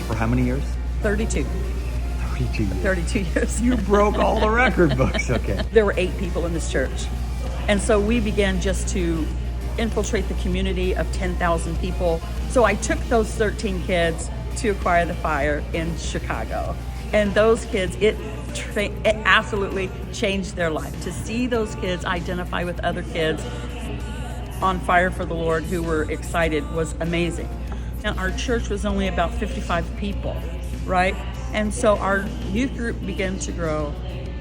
for how many years? 32. 32 years. 32 years. You broke all the record books. Okay. There were 8 people in this church. And so we began just to infiltrate the community of 10,000 people. So I took those 13 kids to Acquire the Fire in Chicago. And those kids, it absolutely changed their life. To see those kids identify with other kids on fire for the Lord who were excited was amazing. Now, our church was only about 55 people, right? And so our youth group began to grow,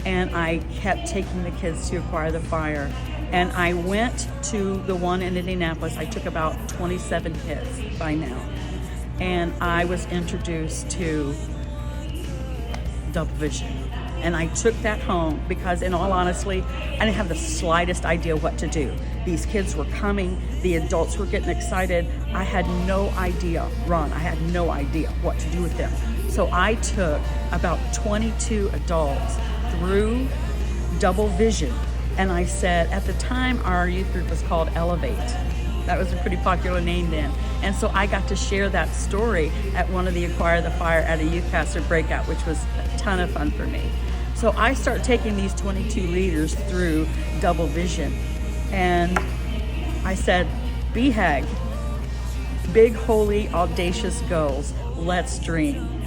and I kept taking the kids to Acquire the Fire. And I went to the one in Indianapolis. I took about 27 kids by now. And I was introduced to Double Vision. And I took that home because, in all honesty, I didn't have the slightest idea what to do. These kids were coming, the adults were getting excited. I had no idea, Ron, I had no idea what to do with them. So I took about 22 adults through Double Vision. And I said, at the time, our youth group was called Elevate. That was a pretty popular name then. And so I got to share that story at one of the Acquire the Fire at a youth pastor breakout, which was a ton of fun for me. So I start taking these 22 leaders through Double Vision. And I said, BHAG, big, holy, audacious goals. Let's dream.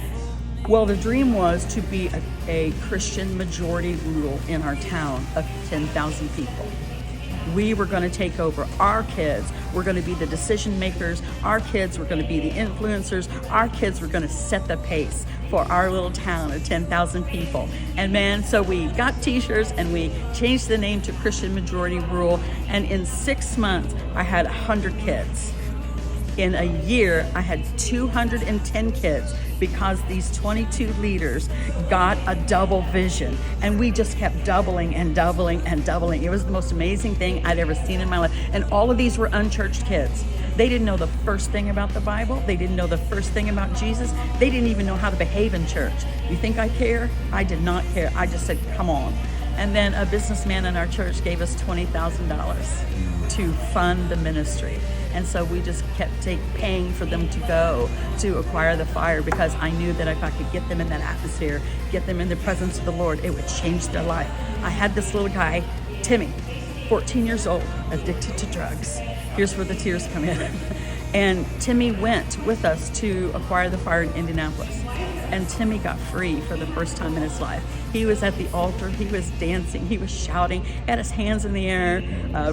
Well, the dream was to be a Christian majority rule in our town of 10,000 people. We were going to take over. Our kids were going to be the decision makers. Our kids were going to be the influencers. Our kids were going to set the pace for our little town of 10,000 people. And man, so we got t-shirts and we changed the name to Christian Majority Rule. And in 6 months, I had 100 kids. In a year, I had 210 kids because these 22 leaders got a double vision. And we just kept doubling and doubling and doubling. It was the most amazing thing I'd ever seen in my life. And all of these were unchurched kids. They didn't know the first thing about the Bible. They didn't know the first thing about Jesus. They didn't even know how to behave in church. You think I care? I did not care. I just said, come on. And then a businessman in our church gave us $20,000 to fund the ministry. And so we just kept paying for them to go to Acquire the Fire because I knew that if I could get them in that atmosphere, get them in the presence of the Lord, it would change their life. I had this little guy, Timmy, 14 years old, addicted to drugs. Here's where the tears come in. And Timmy went with us to Acquire the Fire in Indianapolis. And Timmy got free for the first time in his life. He was at the altar, he was dancing, he was shouting, had his hands in the air,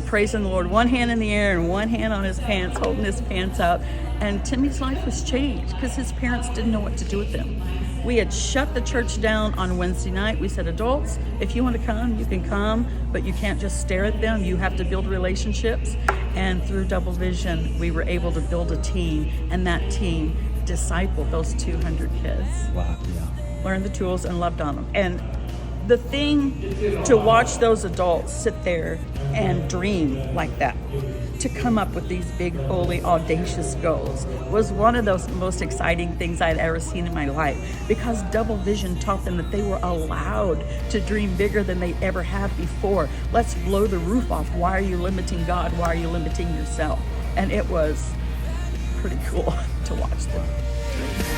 praising the Lord, one hand in the air and one hand on his pants, holding his pants up. And Timmy's life was changed because his parents didn't know what to do with him. We had shut the church down on Wednesday night. We said, adults, if you want to come, you can come, but you can't just stare at them. You have to build relationships. And through Double Vision, we were able to build a team, and that team discipled those 200 kids. Wow, yeah. Learned the tools and loved on them. And the thing to watch those adults sit there and dream like that, to come up with these big, holy, audacious goals was one of those most exciting things I'd ever seen in my life, because Double Vision taught them that they were allowed to dream bigger than they ever have before. Let's blow the roof off. Why are you limiting God? Why are you limiting yourself? And it was pretty cool to watch them dream.